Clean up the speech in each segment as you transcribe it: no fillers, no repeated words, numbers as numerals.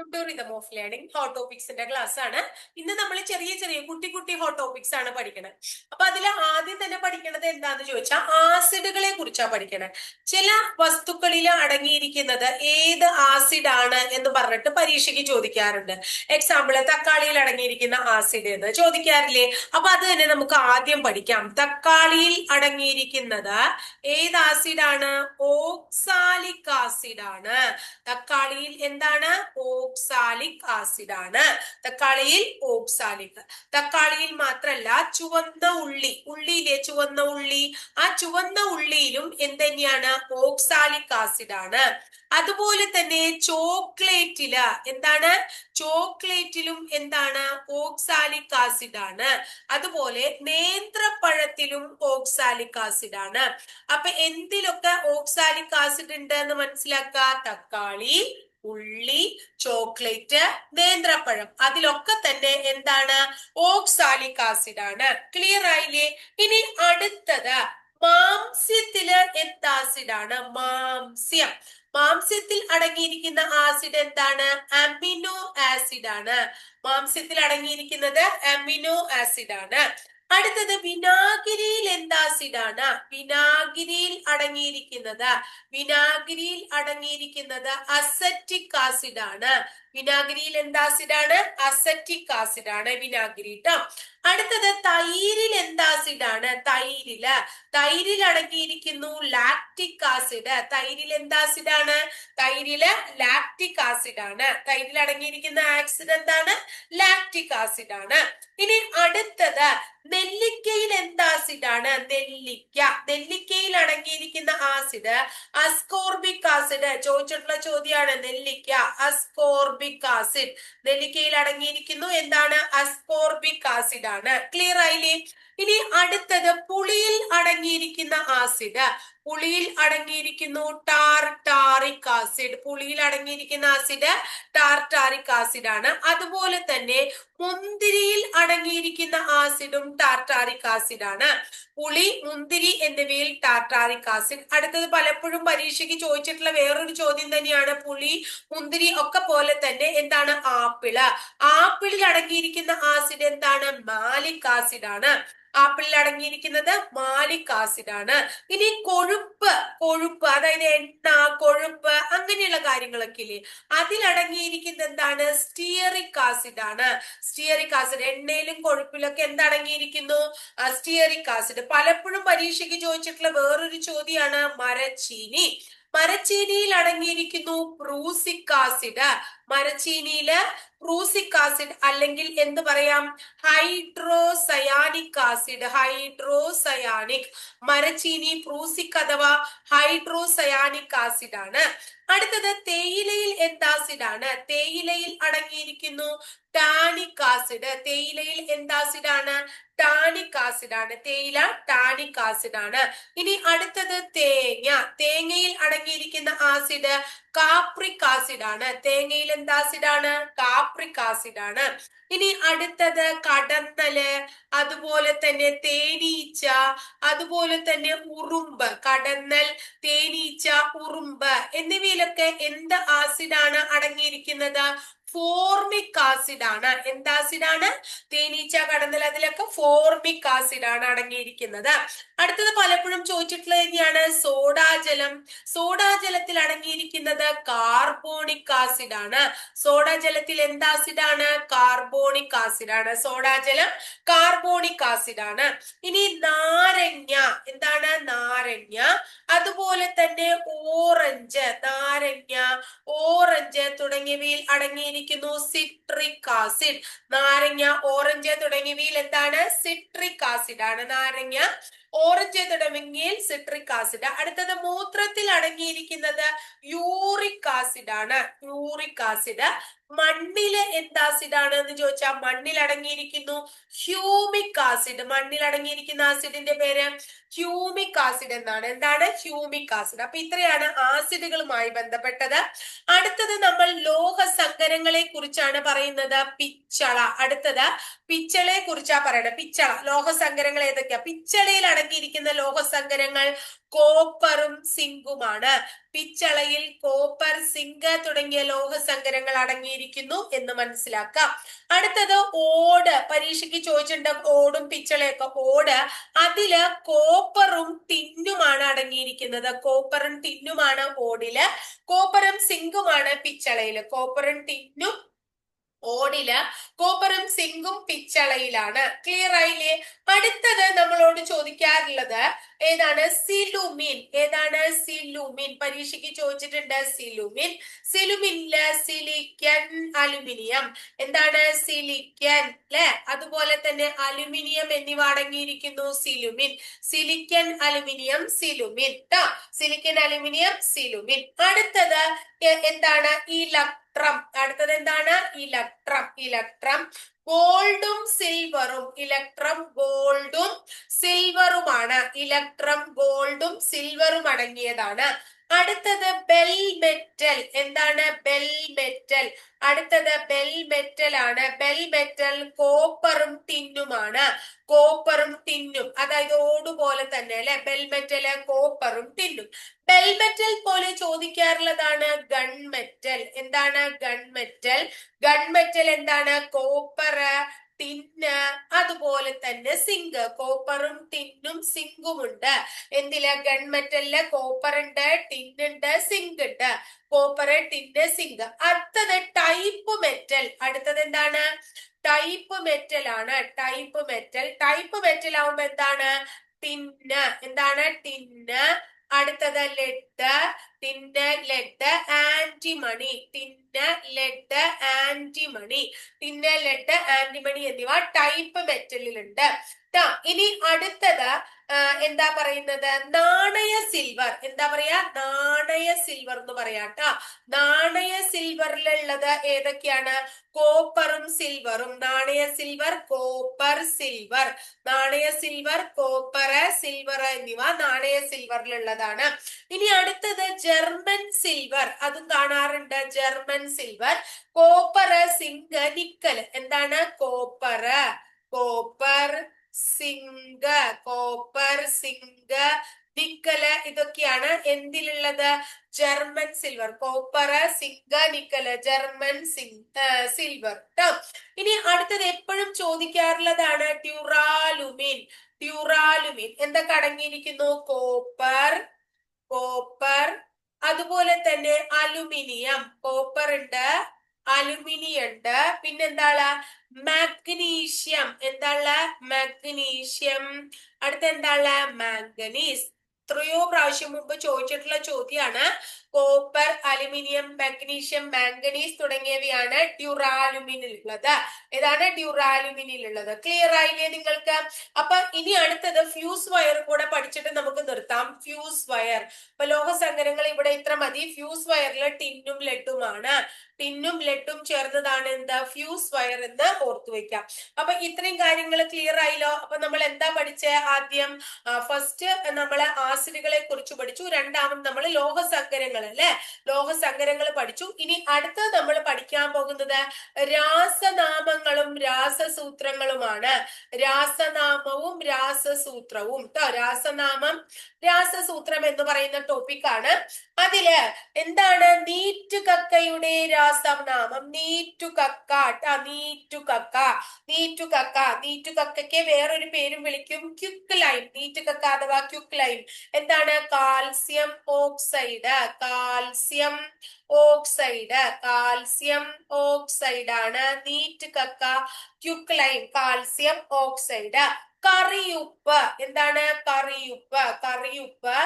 Rhythm of learning hot ടോപ്പിക്സിന്റെ class ആണ്. ഇന്ന് നമ്മൾ ചെറിയ ചെറിയ കുട്ടി കുട്ടി ഹോട്ട് ടോപ്പിക്സ് ആണ് പഠിക്കണത്. അപ്പൊ അതിൽ ആദ്യം തന്നെ പഠിക്കണത് എന്താന്ന് ചോദിച്ചാൽ ആസിഡുകളെ കുറിച്ചാ പഠിക്കണത്. ചില വസ്തുക്കളിൽ അടങ്ങിയിരിക്കുന്നത് ഏത് ആസിഡ് ആണ് എന്ന് പറഞ്ഞിട്ട് പരീക്ഷയ്ക്ക് ചോദിക്കാറുണ്ട്. എക്സാമ്പിള് തക്കാളിയിൽ അടങ്ങിയിരിക്കുന്ന ആസിഡ് എന്ന് ചോദിക്കാറില്ലേ? അപ്പൊ അത് തന്നെ നമുക്ക് ആദ്യം പഠിക്കാം. തക്കാളിയിൽ അടങ്ങിയിരിക്കുന്നത് ഏത് ആസിഡാണ്? ഓക്സാലിക് ആസിഡ് ആണ്. തക്കാളിയിൽ എന്താണ്? ഓക്സാലിക് ആസിഡ് ആണ്. തക്കാളിയിൽ ഓക്സാലിക്. തക്കാളിയിൽ മാത്രല്ല, ചുവന്ന ഉള്ളിയിലെ ചുവന്ന ഉള്ളി, ആ ചുവന്ന ഉള്ളിയിലും എന്തുതന്നെയാണ്? ഓക്സാലിക് ആസിഡ് ആണ്. അതുപോലെ തന്നെ ചോക്ലേറ്റില് എന്താണ്? ചോക്ലേറ്റിലും എന്താണ്? ഓക്സാലിക് ആസിഡ് ആണ്. അതുപോലെ നേന്ത്രപ്പഴത്തിലും ഓക്സാലിക് ആസിഡ് ആണ്. അപ്പൊ എന്തിലൊക്കെ ഓക്സാലിക് ആസിഡ് ഉണ്ട് എന്ന് മനസ്സിലാക്കുക. തക്കാളി, ഉള്ളി, ചോക്ലേറ്റ്, നേന്ത്രപ്പഴം, അതിലൊക്കെ തന്നെ എന്താണ്? ഓക്സാലിക് ആസിഡ് ആണ്. ക്ലിയർ ആയില്ലേ? ഇനി അടുത്തത് മാംസ്യത്തില് എന്ത് ആസിഡ് ആണ്? മാംസ്യത്തിൽ അടങ്ങിയിരിക്കുന്ന ആസിഡ് എന്താണ്? അമിനോ ആസിഡ് ആണ്. മാംസ്യത്തിൽ അടങ്ങിയിരിക്കുന്നത് അമിനോ ആസിഡ് ആണ്. അടുത്തത് വിനാഗിരിയിൽ എന്ത് ആസിഡ് ആണ്? വിനാഗിരിയിൽ അടങ്ങിയിരിക്കുന്നത് അസറ്റിക് ആസിഡ് ആണ്. വിനാഗിരിയിൽ എന്ത് ആസിഡ് ആണ്? അസറ്റിക് ആസിഡ് ആണ് വിനാഗിരി ട്ടോ. അടുത്തത് തൈരിൽ എന്ത് ആസിഡ് ആണ്? തൈരിൽ അടങ്ങിയിരിക്കുന്നു ലാക്റ്റിക് ആസിഡ്. തൈരിൽ എന്ത് ആസിഡ് ആണ്? തൈരില് ലാക്റ്റിക് ആസിഡ് ആണ്. തൈരിൽ അടങ്ങിയിരിക്കുന്ന ആസിഡ് എന്താണ്? ലാക്റ്റിക് ആസിഡ് ആണ്. ഇനി അടുത്തത് നെല്ലിക്കയിൽ എന്ത് ആസിഡ് ആണ്? നെല്ലിക്കയിൽ അടങ്ങിയിരിക്കുന്ന ആസിഡ് അസ്കോർബിക് ആസിഡ്. ചോദിച്ചിട്ടുള്ള ചോദ്യമാണ്. നെല്ലിക്ക, അസ്കോർബിക് ആസിഡ്. നെല്ലിക്കയിൽ അടങ്ങിയിരിക്കുന്നു എന്താണ്? അസ്കോർബിക് ആസിഡ് ആണ്. ക്ലിയർ ആയില്ലേ? ഇനി അടുത്തത് പുളിയിൽ അടങ്ങിയിരിക്കുന്ന ആസിഡ്. പുളിയിൽ അടങ്ങിയിരിക്കുന്നു ടാർട്ടാറിക് ആസിഡ്. പുളിയിൽ അടങ്ങിയിരിക്കുന്ന ആസിഡ് ടാർട്ടാറിക് ആസിഡ് ആണ്. അതുപോലെ തന്നെ മുന്തിരിയിൽ അടങ്ങിയിരിക്കുന്ന ആസിഡും ടാർട്ടാറിക് ആസിഡ് ആണ്. പുളി, മുന്തിരി എന്നിവയിൽ ടാർട്ടാറിക് ആസിഡ്. അടുത്തത് പലപ്പോഴും പരീക്ഷയ്ക്ക് ചോദിച്ചിട്ടുള്ള വേറൊരു ചോദ്യം തന്നെയാണ്. പുളി, മുന്തിരി ഒക്കെ പോലെ തന്നെ എന്താണ്? ആപ്പിളിൽ അടങ്ങിയിരിക്കുന്ന ആസിഡ് എന്താണ്? മാലിക് ആസിഡ് ആണ്. ആപ്പിളിൽ അടങ്ങിയിരിക്കുന്നത് മാലിക് ആസിഡ് ആണ്. ഇനി കൊഴുപ്പ് അതായത് എണ്ണ, കൊഴുപ്പ് അങ്ങനെയുള്ള കാര്യങ്ങളൊക്കെ ഇല്ലേ, അതിലടങ്ങിയിരിക്കുന്നത് എന്താണ്? സ്റ്റിയറിക് ആസിഡ് ആണ്. സ്റ്റിയറിക് ആസിഡ്, എണ്ണയിലും കൊഴുപ്പിലൊക്കെ എന്തടങ്ങിയിരിക്കുന്നു? Stearic acid. പലപ്പോഴും പരീക്ഷയ്ക്ക് ചോദിച്ചിട്ടുള്ള വേറൊരു ചോദ്യമാണ് മരച്ചീനിയിൽ അടങ്ങിയിരിക്കുന്നു പ്രൂസിക് ആസിഡ്. മരച്ചീനിയില് പ്രൂസിക് ആസിഡ് അല്ലെങ്കിൽ എന്ത് പറയാം? Hydrocyanic acid. മരച്ചീനി പ്രൂസിക് അഥവാ ഹൈഡ്രോസയാനിക് ആസിഡ് ആണ്. അടുത്തത് തേയിലയിൽ എന്ത് ആസിഡ് ആണ്? തേയിലയിൽ അടങ്ങിയിരിക്കുന്നു ടാനിക് ആസിഡ്. തേയിലയിൽ എന്ത് ആസിഡ് ആണ്? ടാനിക് ആസിഡ് ആണ്. തേയില ടാനിക് ആസിഡ് ആണ്. ഇനി അടുത്തത് തേങ്ങയിൽ അടങ്ങിയിരിക്കുന്ന ആസിഡ് കാപ്രിക് ആസിഡ് ആണ്. തേങ്ങയിൽ എന്ത് ആസിഡ് ആണ്? കാപ്രിക് ആസിഡ് ആണ്. ഇനി അടുത്തത് കടന്നല്, അതുപോലെ തന്നെ തേനീച്ച, അതുപോലെ തന്നെ ഉറുമ്പ്. കടന്നൽ, തേനീച്ച, ഉറുമ്പ് എന്നിവയിലൊക്കെ എന്ത് ആസിഡ് ആണ് അടങ്ങിയിരിക്കുന്നത്? ഫോർമിക് ആസിഡ് ആണ്. എന്ത് ആസിഡ് ആണ്? തേനീച്ച, കടന്നൽ അതിലൊക്കെ ഫോർമിക് ആസിഡ് ആണ് അടങ്ങിയിരിക്കുന്നത്. അടുത്തത് പലപ്പോഴും ചോദിച്ചിട്ടുള്ളത് തന്നെയാണ് സോഡാജലത്തിൽ അടങ്ങിയിരിക്കുന്നത് കാർബോണിക് ആസിഡ് ആണ്. സോഡാജലത്തിൽ എന്ത് ആസിഡ് ആണ്? കാർബോണിക് ആസിഡ് ആണ്. സോഡാജലം കാർബോണിക് ആസിഡ് ആണ്. ഇനി നാരങ്ങ എന്താണ്? നാരങ്ങ, അതുപോലെ തന്നെ ഓറഞ്ച് തുടങ്ങിയവയിൽ അടങ്ങിയിരിക്കുന്നു സിട്രിക് ആസിഡ്. നാരങ്ങ, ഓറഞ്ച് തുടങ്ങിയവയിൽ എന്താണ്? സിട്രിക് ആസിഡ് ആണ്. നാരങ്ങ, ഓറഞ്ച് തുടങ്ങിയവയിൽ സിട്രിക് ആസിഡ്. അടുത്തത് മൂത്രത്തിൽ അടങ്ങിയിരിക്കുന്നത് യൂറിക് ആസിഡ് ആണ്. Uric acid. മണ്ണില് എന്ത് ആസിഡ് ആണ് എന്ന് ചോദിച്ചാൽ മണ്ണിൽ അടങ്ങിയിരിക്കുന്നു ഹ്യൂമിക് ആസിഡ്. മണ്ണിൽ അടങ്ങിയിരിക്കുന്ന ആസിഡിന്റെ പേര് ഹ്യൂമിക് ആസിഡ് എന്നാണ്. എന്താണ്? Humic acid. അപ്പൊ ഇത്രയാണ് ആസിഡുകളുമായി ബന്ധപ്പെട്ടത്. അടുത്തത് നമ്മൾ ലോഹസങ്കരങ്ങളെ കുറിച്ചാണ് പറയുന്നത്. അടുത്തത് പിച്ചളയെ കുറിച്ചാ പറയണത്. ലോഹസങ്കരങ്ങൾ ഏതൊക്കെയാ? പിച്ചളയിൽ അടങ്ങിയിരിക്കുന്ന ലോഹസങ്കരങ്ങൾ കോപ്പറും സിങ്കുമാണ്. പിച്ചളയിൽ കോപ്പർ, സിങ്ക് തുടങ്ങിയ ലോഹസങ്കരങ്ങൾ അടങ്ങിയിരിക്കുന്നു. അടങ്ങിയിരിക്കുന്നു എന്ന് മനസ്സിലാക്കാം. അടുത്തത് ഓട്. പരീക്ഷയ്ക്ക് ചോദിച്ചിട്ടുണ്ട് ഓടും പിച്ചളയൊക്കെ. ഓട്, അതില് കോപ്പറും ടിന്നുമാണ് അടങ്ങിയിരിക്കുന്നത്. കോപ്പറും ടിന്നുമാണ് ഓടില്, കോപ്പറും സിങ്കുമാണ് പിച്ചളയില്. കോപ്പറും ടിന്നും ഓടില്, കോപ്പറും സിങ്കും പിച്ചളയിലാണ്. ക്ലിയർ ആയില്ലേ? അടുത്തത് നമ്മളോട് ചോദിക്കാറുള്ളത് ഏതാണ്? സിലുമിൻ. ഏതാണ്? സിലുമിൻ. പരീക്ഷയ്ക്ക് ചോദിച്ചിട്ടുണ്ട് സിലുമിൻ. സിലുമിനില് സിലിക്കൺ, അലുമിനിയം. എന്താണ്? സിലിക്കൺ അല്ലെ? അതുപോലെ തന്നെ അലുമിനിയം എന്നിവ അടങ്ങിയിരിക്കുന്നു silumin. Silicon, aluminium, silumin. Silicon, aluminium, silumin. അടുത്തത് എന്താണ്? ഇലക്ട്രം. അടുത്തത് എന്താണ്? ഇലക്ട്രം. ഇലക്ട്രം ഗോൾഡും സിൽവറും. ഇലക്ട്രം ഗോൾഡും സിൽവറുമാണ്. ഇലക്ട്രം ഗോൾഡും സിൽവറും അടങ്ങിയതാണ്. അടുത്തത് ബെൽ മെറ്റൽ. എന്താണ്? Bell metal. അടുത്തത് ബെൽ മെറ്റൽ ആണ്. ബെൽ മെറ്റൽ കോപ്പറും ടിന്നുമാണ്. കോപ്പറും ടിന്നും, അതായത് ഓട് പോലെ തന്നെ അല്ലെ? ബെൽ മെറ്റൽ കോപ്പറും ടിന്നും. ബെൽ മെറ്റൽ പോലെ ചോദിക്കാറുള്ളതാണ് ഗൺ മെറ്റൽ. എന്താണ്? Gun metal. ഗൺ മെറ്റൽ എന്താണ്? കോപ്പർ, ടിന്ന്, അതുപോലെ തന്നെ സിങ്ക്. കോപ്പറും ടിന്നും സിങ്കും ഉണ്ട്. എന്തില്? ഗൺമെറ്റലില് കോപ്പർ ഉണ്ട്, ടിന്നുണ്ട്, സിങ്ക് ഉണ്ട്. Copper, tin, zinc. അടുത്തത് ടൈപ്പ് മെറ്റൽ. അടുത്തത് എന്താണ്? ടൈപ്പ് മെറ്റൽ ആണ്. Type metal. ടൈപ്പ് മെറ്റൽ ആവുമ്പോ എന്താണ്? ടിന്ന്. എന്താണ്? ടിന്ന്. അടുത്തത് lead. Tin, lead, antimony. Tin, lead, antimony. Tin, lead, antimony എന്നിവ ടൈപ്പ് മെറ്റലിലുണ്ട്. ഇനി അടുത്തത് എന്താ പറയുന്നത്? നാണയ സിൽവർ. എന്താ പറയാ? നാണയ സിൽവർ എന്ന് പറയാട്ടോ. നാണയ സിൽവറിലുള്ളത് ഏതൊക്കെയാണ്? കോപ്പറും സിൽവറും. നാണയ സിൽവർ, കോപ്പർ, സിൽവർ. നാണയ സിൽവർ, കോപ്പർ, സിൽവർ എന്നിവ നാണയ സിൽവറിലുള്ളതാണ്. ഇനി അടുത്തത് ജർമ്മൻ സിൽവർ. അതും കാണാറുണ്ട്. German silver, copper, zinc, nickel. എന്താണ്? Copper, copper, zinc. Copper, zinc, nickel ഇതൊക്കെയാണ് എന്തിലുള്ളത്? German silver. Copper, zinc, nickel, German silver. ഇനി അടുത്തത് എപ്പോഴും ചോദിക്കാറുള്ളതാണ് ഡ്യൂറാലുമിൻ. ഡ്യൂറാലുമിൻ എന്തൊക്കെ അടങ്ങിയിരിക്കുന്നു? കോപ്പർ, കോപ്പർ, അതുപോലെ തന്നെ അലുമിനിയം. കോപ്പർ ഉണ്ട്, അലുമിനിയം ഉണ്ട്, പിന്നെന്താണ്? മാഗ്നീഷ്യം. എന്താണ്? മാഗ്നീഷ്യം. അടുത്ത എന്താണ്? മാംഗനീസ്. എത്രയോ പ്രാവശ്യം മുമ്പ് ചോദിച്ചിട്ടുള്ള ചോദ്യമാണ്. കോപ്പർ, അലുമിനിയം, മാഗ്നീഷ്യം, മാംഗനീസ് തുടങ്ങിയവയാണ് ഡ്യൂറാലുമിനിലുള്ളത്. ഏതാണ്? ഡ്യൂറാലുമിനിലുള്ളത്. ക്ലിയർ ആയില്ലേ നിങ്ങൾക്ക്? അപ്പൊ ഇനി അടുത്തത് ഫ്യൂസ് വയർ കൂടെ പഠിച്ചിട്ട് നമുക്ക് നിർത്താം. Fuse wire. അപ്പൊ ലോഹസങ്കരങ്ങൾ ഇവിടെ ഇത്ര മതി. ഫ്യൂസ് വയറിൽ ടിന്നും ലെഡുമാണ്. ടിന്നും ലെഡും ചേർന്നതാണ് എന്താ? ഫ്യൂസ് വയർ എന്ന് ഓർത്തു വെക്കാം. അപ്പൊ ഇത്രയും കാര്യങ്ങൾ ക്ലിയർ ആയില്ലോ? അപ്പൊ നമ്മൾ എന്താ പഠിച്ചേ? ആദ്യം ഫസ്റ്റ് നമ്മള് ആസിഡുകളെ കുറിച്ച് പഠിച്ചു. രണ്ടാമത് നമ്മൾ ലോഹസങ്കരങ്ങൾ അല്ലെ? ലോഹസങ്കരങ്ങൾ പഠിച്ചു. ഇനി അടുത്തത് നമ്മൾ പഠിക്കാൻ പോകുന്നത് രാസനാമങ്ങളും രാസസൂത്രങ്ങളുമാണ്. രാസനാമവും രാസസൂത്രവും. രാസനാമം, രാസസൂത്രം എന്ന് പറയുന്ന ടോപ്പിക്കാണ്. അതില് എന്താണ്? നീറ്റുകക്കയുടെ രാസനാമം. നീറ്റുകക്ക. നീറ്റുകക്ക. നീറ്റുകക്ക. നീറ്റുകക്കയ്ക്ക് വേറൊരു പേരും വിളിക്കും, ക്യുക്ക് ലൈം. നീറ്റുകക്ക അഥവാ ക്യുക്ക് ലൈം എന്താണ്? Calcium oxide. Calcium oxide. Calcium oxide ആണ് നീറ്റുകക്ക, ക്യുക്ക് ലൈം, കാൽസ്യം ഓക്സൈഡ്. കറിയുപ്പ്. എന്താണ്? കറിയുപ്പ്. കറിയുപ്പ്.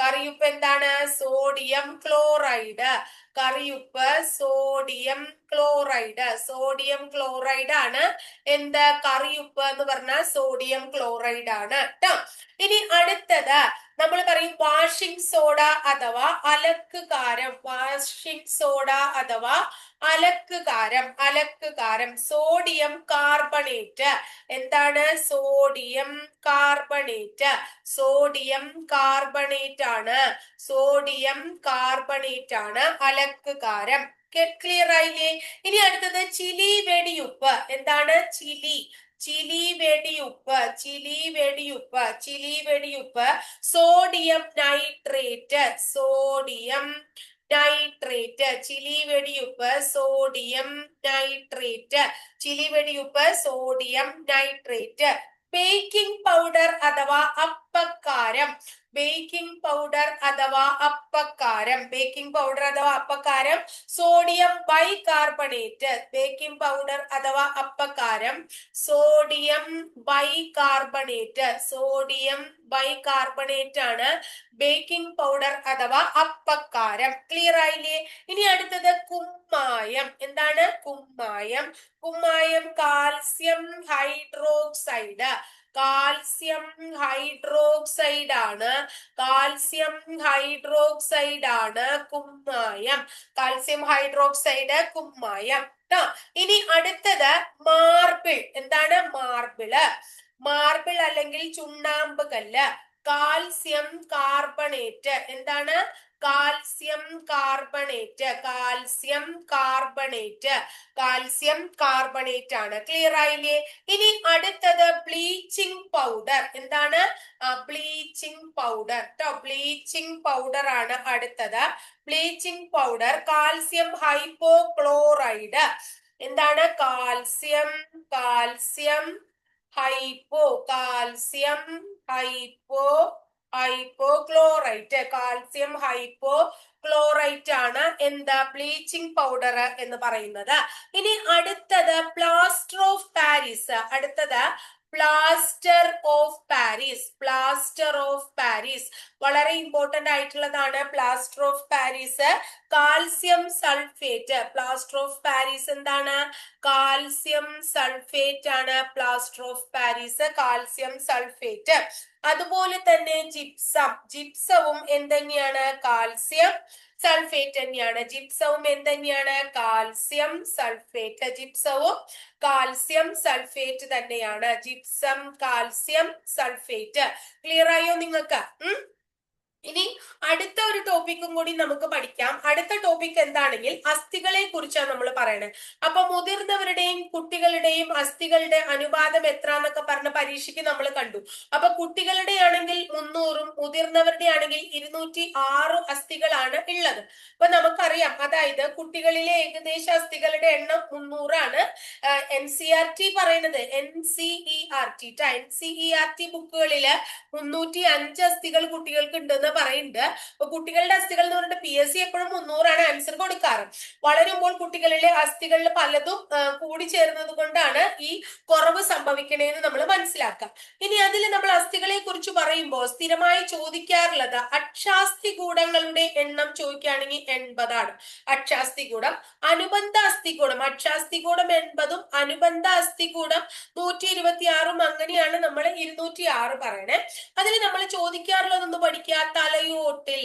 കറിയുപ്പ് എന്താണ്? Sodium chloride. കറിയുപ്പ് സോഡിയം ക്ലോറൈഡ്. സോഡിയം ക്ലോറൈഡ് ആണ് എന്ത്? കറിയുപ്പ് എന്ന് പറഞ്ഞാൽ സോഡിയം ക്ലോറൈഡ് ആണ് ട്ടോ. ഇനി അടുത്തത് നമ്മൾ പറയും വാഷിംഗ് സോഡ അഥവാ അലക്കുകാരം. വാഷിംഗ് സോഡ അഥവാ അലക്കുകാരം. അലക്കുകാരം. Sodium carbonate. എന്താണ്? Sodium carbonate. സോഡിയം കാർബണേറ്റ് ആണ്. സോഡിയം കാർബണേറ്റ് ആണ് അലക്കുകാരം. ക്ലിയർ ആയില്ലേ? ഇനി അടുത്തത് ചിലി വെടിയുപ്പ്. എന്താണ്? ചിലി. ചിലി വെടിയുപ്പ്. ചിലി വെടിയുപ്പ്. ചിലി വെടിയുപ്പ് sodium nitrate. Sodium nitrate, Chile വെടിയുപ്പ്, സോഡിയം നൈട്രേറ്റ്, ചിലി വെടിയുപ്പ്, സോഡിയം നൈട്രേറ്റ്. ബേക്കിംഗ് പൗഡർ അഥവാ അപ്പക്കാരം, ബേക്കിംഗ് പൗഡർ അഥവാ അപ്പക്കാരം, ബേക്കിംഗ് പൗഡർ അഥവാ അപ്പക്കാരം, സോഡിയം ബൈകാർബണേറ്റ്, ബേക്കിംഗ് പൗഡർ അഥവാ അപ്പക്കാരം, സോഡിയം ബൈകാർബണേറ്റ്, സോഡിയം ബൈകാർബണേറ്റ് ആണ് ബേക്കിംഗ് പൗഡർ അഥവാ അപ്പക്കാരം. ക്ലിയർ ആയില്ലേ? ഇനി അടുത്തത് കുമ്മായം. എന്താണ് കുമ്മായം? കുമ്മായം കാൽസ്യം ഹൈഡ്രോക്സൈഡ്, കാൽസ്യം ഹൈഡ്രോക്സൈഡ് ആണ്, കാൽസ്യം ഹൈഡ്രോക്സൈഡ് ആണ് കുമ്മായം, കാൽസ്യം ഹൈഡ്രോക്സൈഡ് കുമ്മായം. ഇനി അടുത്തത് മാർബിൾ. എന്താണ് മാർബിള്? മാർബിൾ അല്ലെങ്കിൽ ചുണ്ണാമ്പ് കല്ല്, കാൽസ്യം കാർബണേറ്റ്. എന്താണ്? Calcium carbonate, calcium carbonate, calcium carbonate ആണ്. ക്ലിയർ ആയില്ലേ? ഇനി അടുത്തത് ബ്ലീച്ചിങ് പൗഡർ. എന്താണ്? ബ്ലീച്ചിങ് പൗഡർ ട്ടോ, ബ്ലീച്ചിങ് പൗഡർ ആണ് അടുത്തത്. Bleaching powder calcium hypochloride. എന്താണ്? Calcium, calcium hypo, calcium hypo, hypochlorite, calcium hypochlorite ആണ് എന്താ ബ്ലീച്ചിങ് പൗഡർ എന്ന് പറയുന്നത്. ഇനി അടുത്തത് പ്ലാസ്റ്റർ ഓഫ് പാരീസ്. അടുത്തത് plaster of Paris, plaster of Paris വളരെ ഇമ്പോർട്ടന്റ് ആയിട്ടുള്ളതാണ്. Plaster of Paris calcium sulphate, plaster of Paris എന്താണ്? കാൽസ്യം സൾഫേറ്റ് ആണ് plaster of Paris, calcium sulphate. അതുപോലെ തന്നെ ജിപ്സം, ജിപ്സവും എന്തുതന്നെയാണ്? കാൽസ്യം സൾഫേറ്റ് തന്നെയാണ്. ജിപ്സവും എന്തുതന്നെയാണ്? കാൽസ്യം സൾഫേറ്റ്, ജിപ്സവും കാൽസ്യം സൾഫേറ്റ് തന്നെയാണ്. Gypsum calcium sulphate. Clear ആയോ നിങ്ങൾക്ക്? ഇനി അടുത്ത ഒരു ടോപ്പിക്കും കൂടി നമുക്ക് പഠിക്കാം. അടുത്ത ടോപ്പിക് എന്താണെങ്കിൽ അസ്ഥികളെ കുറിച്ചാണ് നമ്മൾ പറയണത്. അപ്പൊ മുതിർന്നവരുടെയും കുട്ടികളുടെയും അസ്ഥികളുടെ അനുപാതം എത്ര എന്നൊക്കെ പറഞ്ഞ പരീക്ഷയ്ക്ക് നമ്മൾ കണ്ടു. അപ്പൊ കുട്ടികളുടെ ആണെങ്കിൽ 300ഉം മുതിർന്നവരുടെ ആണെങ്കിൽ 206 അസ്ഥികളാണ് ഉള്ളത്. അപ്പൊ നമുക്കറിയാം, അതായത് കുട്ടികളിലെ ഏകദേശ അസ്ഥികളുടെ എണ്ണം 300 ആണ്. NCERT പറയുന്നത്, NCERT ബുക്കുകളില് 305 അസ്ഥികൾ കുട്ടികൾക്ക് ഉണ്ടെന്ന് പറയുന്നുണ്ട്. അപ്പൊ കുട്ടികളുടെ അസ്ഥികൾ എന്ന് പറഞ്ഞിട്ട് PSC എപ്പോഴും 300 ആൻസർ കൊടുക്കാറ്. വളരുമ്പോൾ കുട്ടികളിലെ അസ്ഥികളിൽ പലതും കൂടി ചേർന്നത് കൊണ്ടാണ് ഈ കുറവ് സംഭവിക്കണേന്ന് നമ്മൾ മനസ്സിലാക്കാം. ഇനി അതിൽ നമ്മൾ അസ്ഥികളെ കുറിച്ച് പറയുമ്പോൾ സ്ഥിരമായി ചോദിക്കാറുള്ളത് അക്ഷാസ്ഥികൂടങ്ങളുടെ എണ്ണം ചോദിക്കുകയാണെങ്കിൽ 80 ആണ് അക്ഷാസ്ഥികൂടം. അനുബന്ധ അസ്ഥികൂടം, അക്ഷാസ്ഥികൂടം 80ഉം അനുബന്ധ അസ്ഥികൂടം 126ഉം, അങ്ങനെയാണ് നമ്മൾ 206 പറയണേ. അതിൽ നമ്മൾ ചോദിക്കാറുള്ളതൊന്ന് പഠിക്കുക. തലയോട്ടിൽ,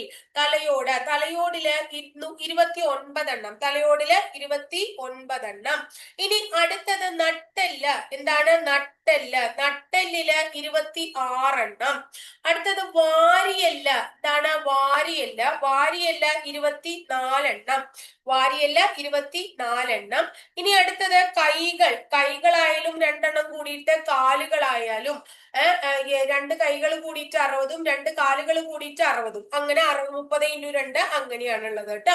തലയോടില് 29 എണ്ണം, തലയോടില് 29 എണ്ണം. ഇനി അടുത്തത് നട്ടെല്ല്. എന്താണ്? നട്ടെല്ല്, നട്ടെല്ലില് 26 എണ്ണം. അടുത്തത് വാരിയെല്ല്. എന്താണ്? വാരിയെല്ല്, വാരിയെല്ല് 24 എണ്ണം, വാരിയെല്ല് 24 എണ്ണം. ഇനി അടുത്തത് കൈകൾ, കൈകളായാലും 2 എണ്ണം കൂടിയിട്ട്, കാലുകളായാലും 2 കൈകൾ കൂടിയിട്ട് 60ഉം 2 കാലുകൾ കൂടിയിട്ട് 60ഉം, അങ്ങനെ 30×2 അങ്ങനെയാണുള്ളത് കേട്ടോ.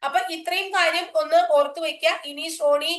അപ്പൊ ഇത്രയും കാര്യം ഒന്ന് ഓർത്തു വെക്കുക. ഇനി ശ്രോണി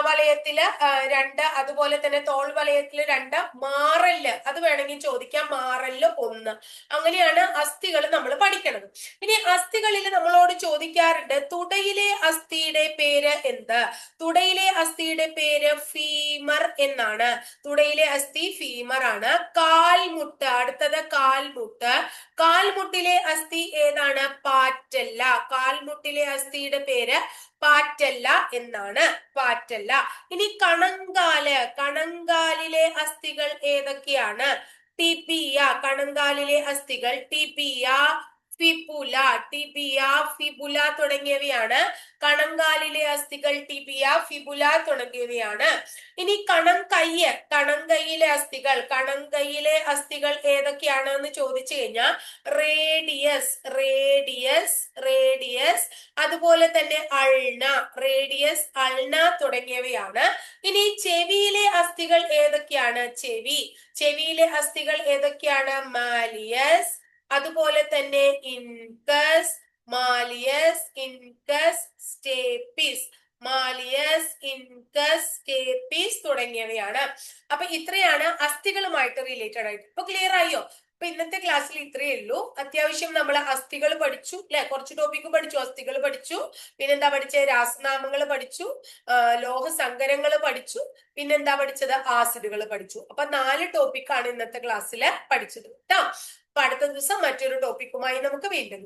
വലയത്തില് 2, അതുപോലെ തന്നെ തോൾ വലയത്തില് 2, മാറല് അത് വേണമെങ്കിൽ ചോദിക്കാം, മാറല് 1. അങ്ങനെയാണ് അസ്ഥികൾ നമ്മൾ പഠിക്കണത്. ഇനി അസ്ഥികളിൽ നമ്മളോട് ചോദിക്കാറുണ്ട് തുടയിലെ അസ്ഥിയുടെ പേര് എന്ത്? തുടയിലെ അസ്ഥിയുടെ പേര് ഫീമർ എന്നാണ്. തുടയിലെ അസ്ഥി ഫീമർ ആണ്. കാൽമുട്ട്, അടുത്തത് കാൽമുട്ട്. കാൽമുട്ടിലെ അസ്ഥി ഏതാണ്? പാറ്റല്ല. കാൽമുട്ടിലെ അസ്ഥിയുടെ പേര് പാറ്റല്ല എന്നാണ്, പാറ്റല്ല. ഇനി കണങ്കാല്, കണങ്കാലിലെ അസ്ഥികൾ ഏതൊക്കെയാണ്? ടിബിയ, കണങ്കാലിലെ അസ്ഥികൾ ടിബിയ, ഫിബുല, ടിബിയ, ഫിബുല തുടങ്ങിയവയാണ് കണങ്കാലിലെ അസ്ഥികൾ. ടിബിയ, ഫിബുല തുടങ്ങിയവയാണ്. ഇനി കണങ്കയ്യ്, കണങ്കൈയിലെ അസ്ഥികൾ, കണങ്കൈയിലെ അസ്ഥികൾ ഏതൊക്കെയാണ് എന്ന് ചോദിച്ചു കഴിഞ്ഞാൽ റേഡിയസ്, റേഡിയസ്, റേഡിയസ്, അതുപോലെ തന്നെ അൾന, റേഡിയസ്, അൾന തുടങ്ങിയവയാണ്. ഇനി ചെവിയിലെ അസ്ഥികൾ ഏതൊക്കെയാണ്? ചെവി, ചെവിയിലെ അസ്ഥികൾ ഏതൊക്കെയാണ്? മാലിയസ്, അതുപോലെ തന്നെ incus, malleus, incus, stapes. Malleus, incus, stapes തുടങ്ങിയവയാണ്. അപ്പൊ ഇത്രയാണ് അസ്ഥികളുമായിട്ട് റിലേറ്റഡ് ആയിട്ട്. ഇപ്പൊ ക്ലിയർ ആയോ? അപ്പൊ ഇന്നത്തെ ക്ലാസ്സിൽ ഇത്രയേ ഉള്ളൂ. അത്യാവശ്യം നമ്മൾ അസ്ഥികൾ പഠിച്ചു അല്ലെ, കുറച്ച് ടോപ്പിക്ക് പഠിച്ചു. അസ്ഥികൾ പഠിച്ചു, പിന്നെന്താ പഠിച്ചത്? രാസനാമങ്ങൾ പഠിച്ചു, ലോഹസങ്കരങ്ങൾ പഠിച്ചു, പിന്നെന്താ പഠിച്ചത്? ആസിഡുകൾ പഠിച്ചു. അപ്പൊ 4 ടോപ്പിക്കാണ് ഇന്നത്തെ ക്ലാസ്സിൽ പഠിച്ചത് കേട്ടോ. അപ്പൊ അടുത്ത ദിവസം മറ്റൊരു ടോപ്പിക്കുമായി നമുക്ക് വീണ്ടും